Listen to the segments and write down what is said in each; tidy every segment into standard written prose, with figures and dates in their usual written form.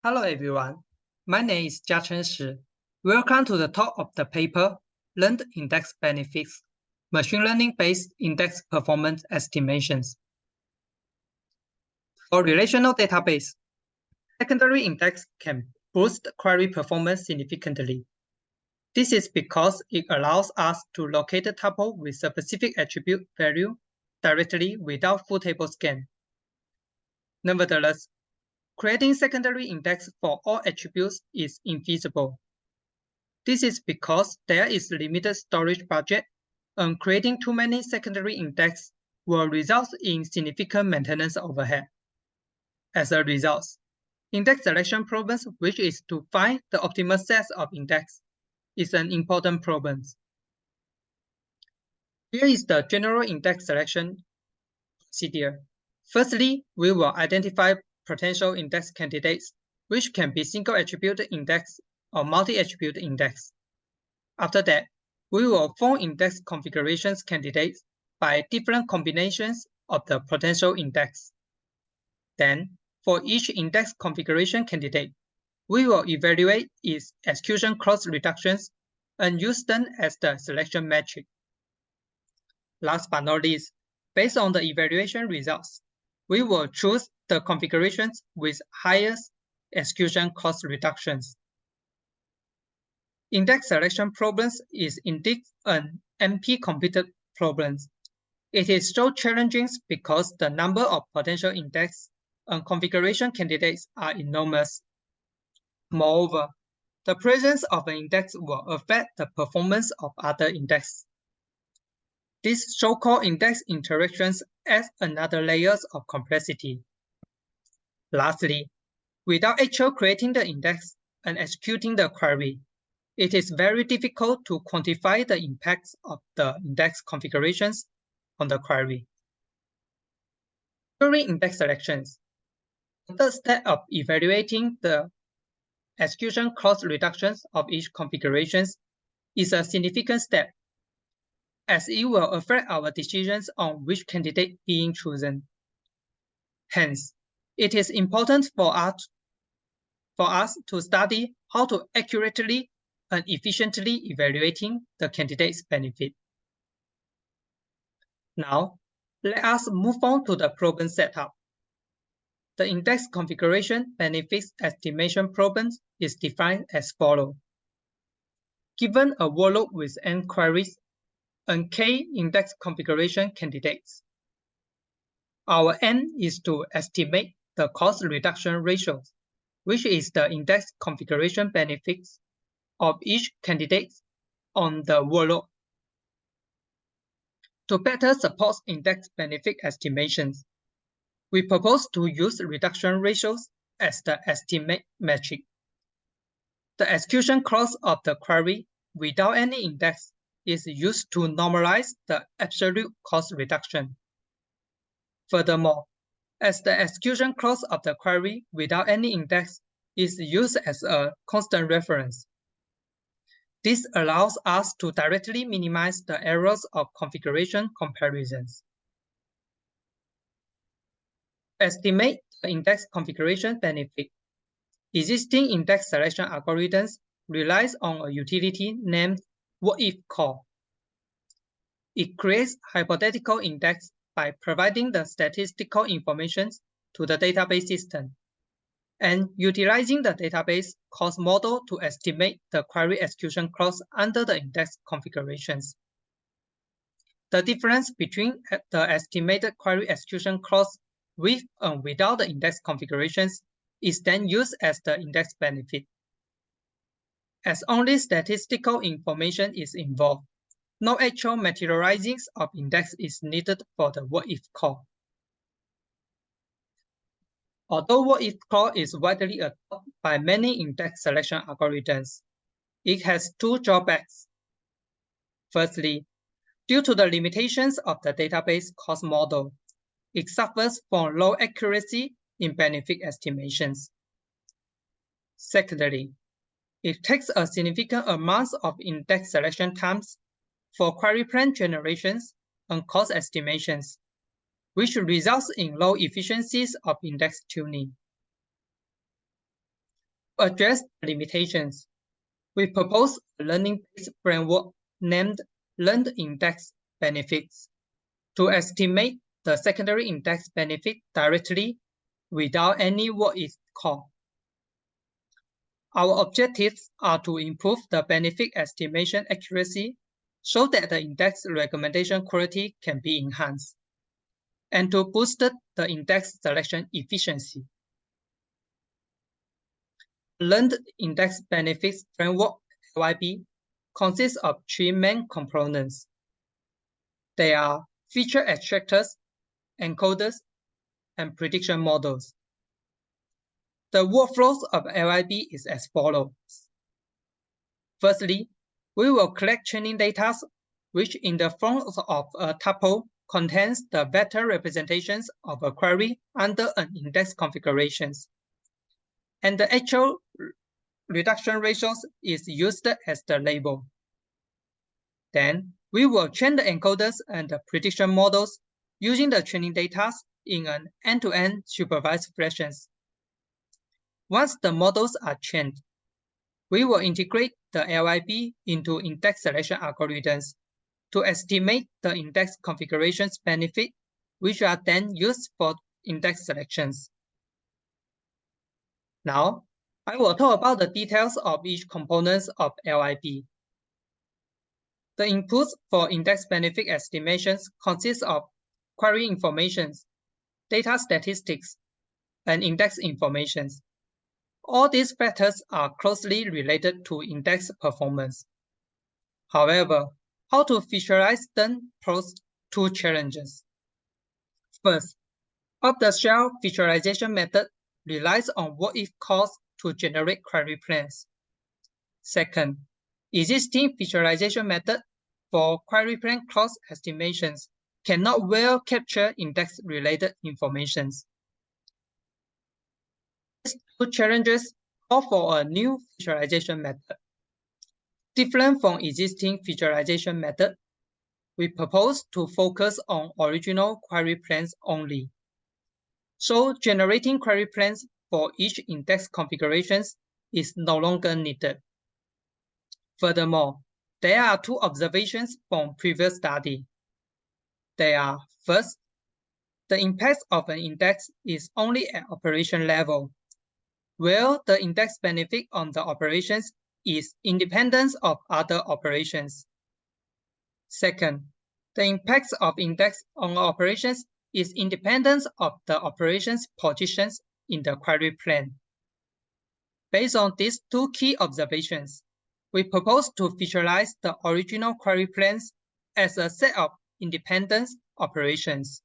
Hello everyone, my name is Jiachen Shi. Welcome to the talk of the paper, Learned Index Benefits, Machine Learning-Based Index Performance Estimations. For relational database, secondary index can boost query performance significantly. This is because it allows us to locate a tuple with a specific attribute value directly without full table scan. Nevertheless, creating secondary index for all attributes is infeasible. This is because there is limited storage budget, and creating too many secondary index will result in significant maintenance overhead. As a result, index selection problems, which is to find the optimal set of index, is an important problem. Here is the general index selection procedure. Firstly, we will identify potential index candidates, which can be single attribute index or multi-attribute index. After that, we will form index configurations candidates by different combinations of the potential index. Then, for each index configuration candidate, we will evaluate its execution cost reductions and use them as the selection metric. Last but not least, based on the evaluation results, we will choose the configurations with highest execution cost reductions. Index selection problems is indeed an NP-competent problem. It is so challenging because the number of potential index and configuration candidates are enormous. Moreover, the presence of an index will affect the performance of other indexes. These so-called index interactions add another layer of complexity. Lastly, without actually creating the index and executing the query, it is very difficult to quantify the impacts of the index configurations on the query. During index selections, the third step of evaluating the execution cost reductions of each configuration is a significant step, as it will affect our decisions on which candidate being chosen. Hence, it is important for us to study how to accurately and efficiently evaluating the candidate's benefit. Now, let us move on to the problem setup. The index configuration benefits estimation problem is defined as follows. Given a workload with n queries and k index configuration candidates, our n is to estimate the cost reduction ratios, which is the index configuration benefits of each candidate on the workload. To better support index benefit estimations, we propose to use reduction ratios as the estimate metric. The execution cost of the query without any index is used to normalize the absolute cost reduction. Furthermore, as the execution cost of the query without any index is used as a constant reference, this allows us to directly minimize the errors of configuration comparisons. To estimate the index configuration benefit, existing index selection algorithms relies on a utility named what-if-call. It creates hypothetical index by providing the statistical information to the database system and utilizing the database cost model to estimate the query execution cost under the index configurations. The difference between the estimated query execution cost with and without the index configurations is then used as the index benefit. As only statistical information is involved, no actual materializing of index is needed for the what-if-call. Although what-if-call is widely adopted by many index selection algorithms, it has two drawbacks. Firstly, due to the limitations of the database cost model, it suffers from low accuracy in benefit estimations. Secondly, it takes a significant amount of index selection times for query plan generations and cost estimations, which results in low efficiencies of index tuning. To address the limitations, we propose a learning-based framework named Learned Index Benefits to estimate the secondary index benefit directly without any what is called. Our objectives are to improve the benefit estimation accuracy so that the index recommendation quality can be enhanced, and to boost the index selection efficiency. Learned Index Benefits Framework (LIB) consists of three main components. They are feature extractors, encoders, and prediction models. The workflows of LIB is as follows. Firstly, we will collect training data which in the form of a tuple contains the vector representations of a query under an index configurations. And the actual reduction ratios is used as the label. Then we will train the encoders and the prediction models using the training data in an end-to-end supervised fashions. Once the models are trained, we will integrate the LIB into index selection algorithms to estimate the index configurations benefit, which are then used for index selections. Now, I will talk about the details of each component of LIB. The inputs for index benefit estimations consist of query informations, data statistics, and index informations. All these factors are closely related to index performance. However, how to visualize them poses two challenges. First, off-the-shelf visualization method relies on what-if calls to generate query plans. Second, existing visualization method for query plan cross estimations cannot well capture index-related information. These two challenges call for a new visualization method. Different from existing visualization method, we propose to focus on original query plans only. So generating query plans for each index configurations is no longer needed. Furthermore, there are two observations from previous study. They are, first, the impact of an index is only at operation level, where the index benefit on the operations is independent of other operations. Second, the impact of index on operations is independent of the operations positions in the query plan. Based on these two key observations, we propose to visualize the original query plans as a set of independent operations.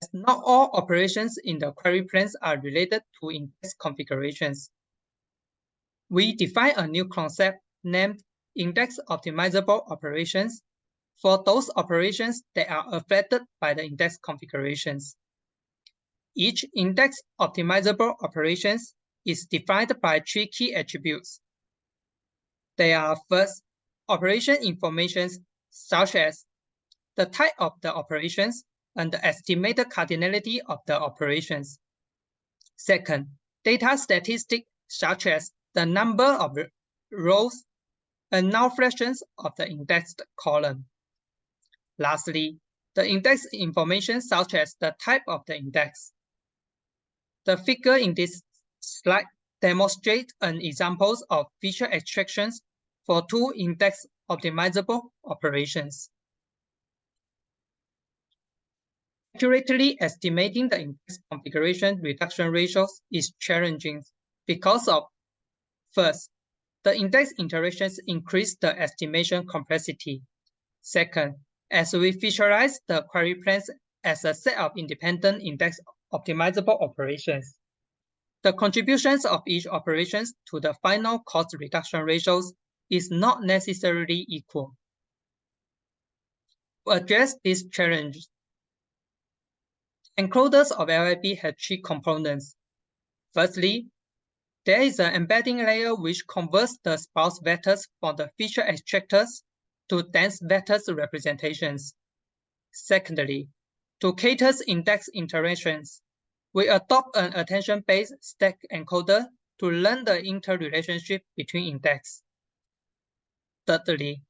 As not all operations in the query plans are related to index configurations, we define a new concept named index optimizable operations for those operations that are affected by the index configurations. Each index optimizable operations is defined by three key attributes. They are, first, operation information such as the type of the operations and the estimated cardinality of the operations. Second, data statistics such as the number of rows and null fractions of the indexed column. Lastly, the index information such as the type of the index. The figure in this slide demonstrates an example of feature extractions for two index optimizable operations. Accurately estimating the index configuration reduction ratios is challenging because of, first, the index interactions increase the estimation complexity. Second, as we visualize the query plans as a set of independent index optimizable operations, the contributions of each operations to the final cost reduction ratios is not necessarily equal. To address these challenges, encoders of LIB have three components. Firstly, there is an embedding layer which converts the sparse vectors from the feature extractors to dense vectors representations. Secondly, to cater index interactions, we adopt an attention-based stack encoder to learn the interrelationship between indexes. Thirdly,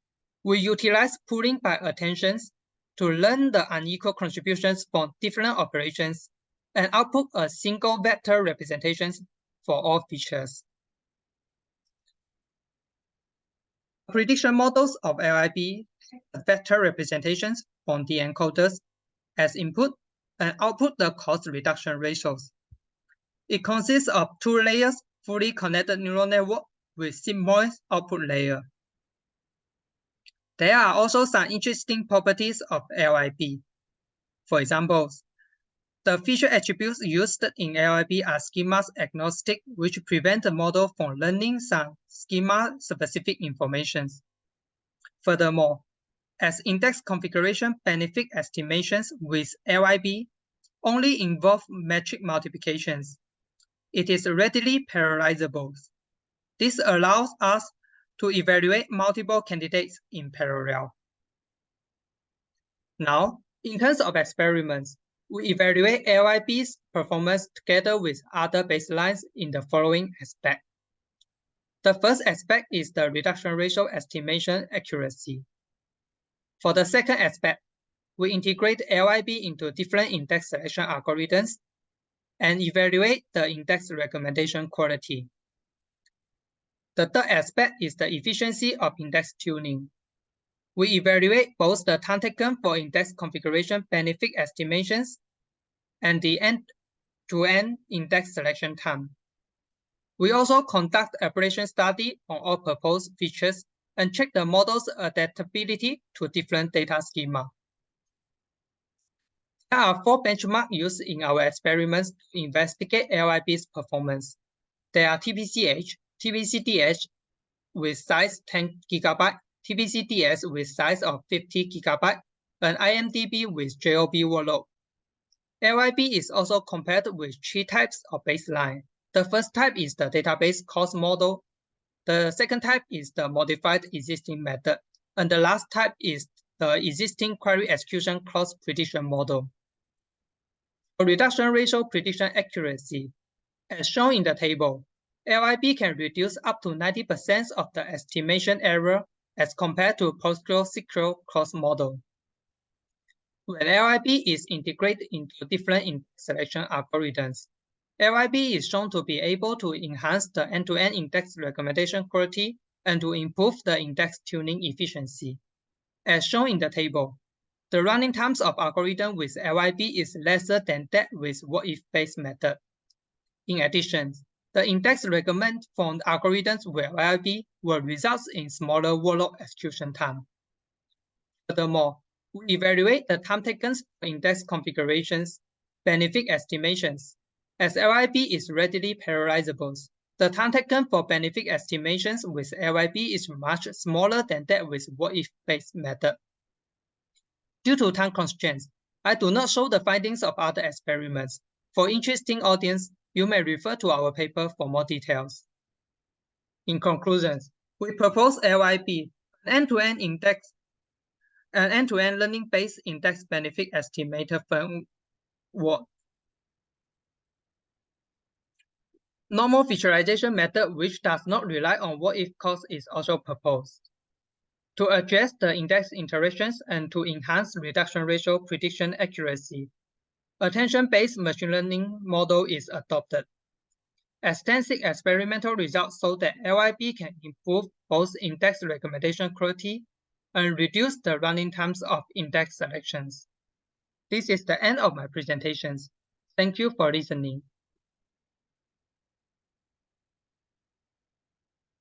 we utilize pooling by attentions to learn the unequal contributions from different operations and output a single vector representation for all features. Prediction models of LIB take vector representations from the encoders as input and output the cost reduction ratios. It consists of 2 layers fully connected neural network with sigmoid output layer. There are also some interesting properties of LIB. For example, the feature attributes used in LIB are schemas agnostic, which prevent the model from learning some schema-specific information. Furthermore, as index configuration benefit estimations with LIB only involve metric multiplications, it is readily parallelizable. This allows us to evaluate multiple candidates in parallel. Now, in terms of experiments, we evaluate LIB's performance together with other baselines in the following aspect. The first aspect is the reduction ratio estimation accuracy. For the second aspect, we integrate LIB into different index selection algorithms and evaluate the index recommendation quality. The third aspect is the efficiency of index tuning. We evaluate both the time taken for index configuration benefit estimations and the end-to-end index selection time. We also conduct aberration study on all proposed features and check the model's adaptability to different data schema. There are 4 benchmarks used in our experiments to investigate LIB's performance. There are TPCH, TPCDH with size 10 GB, TPCDS with size of 50 GB, and IMDb with JOB workload. LIB is also compared with 3 types of baseline. The first type is the database cost model. The second type is the modified existing method. And the last type is the existing query execution cross prediction model. For reduction ratio prediction accuracy, as shown in the table, LIB can reduce up to 90% of the estimation error as compared to PostgreSQL cross model. When LIB is integrated into different index selection algorithms, LIB is shown to be able to enhance the end-to-end index recommendation quality and to improve the index tuning efficiency. As shown in the table, the running times of algorithm with LIB is lesser than that with what-if-based method. In addition, the index recommended from algorithms with LIB will result in smaller workload execution time. Furthermore, we evaluate the time taken for index configurations, benefit estimations. As LIB is readily parallelizable, the time taken for benefit estimations with LIB is much smaller than that with what-if-based method. Due to time constraints, I do not show the findings of other experiments. For interesting audience, you may refer to our paper for more details. In conclusion, we propose LIB, an end-to-end learning-based index benefit estimator framework. Normal featureization method which does not rely on what-if cost is also proposed. To address the index interactions and to enhance reduction ratio prediction accuracy, attention-based machine learning model is adopted. Extensive experimental results show that LIB can improve both index recommendation quality and reduce the running times of index selections. This is the end of my presentations. Thank you for listening.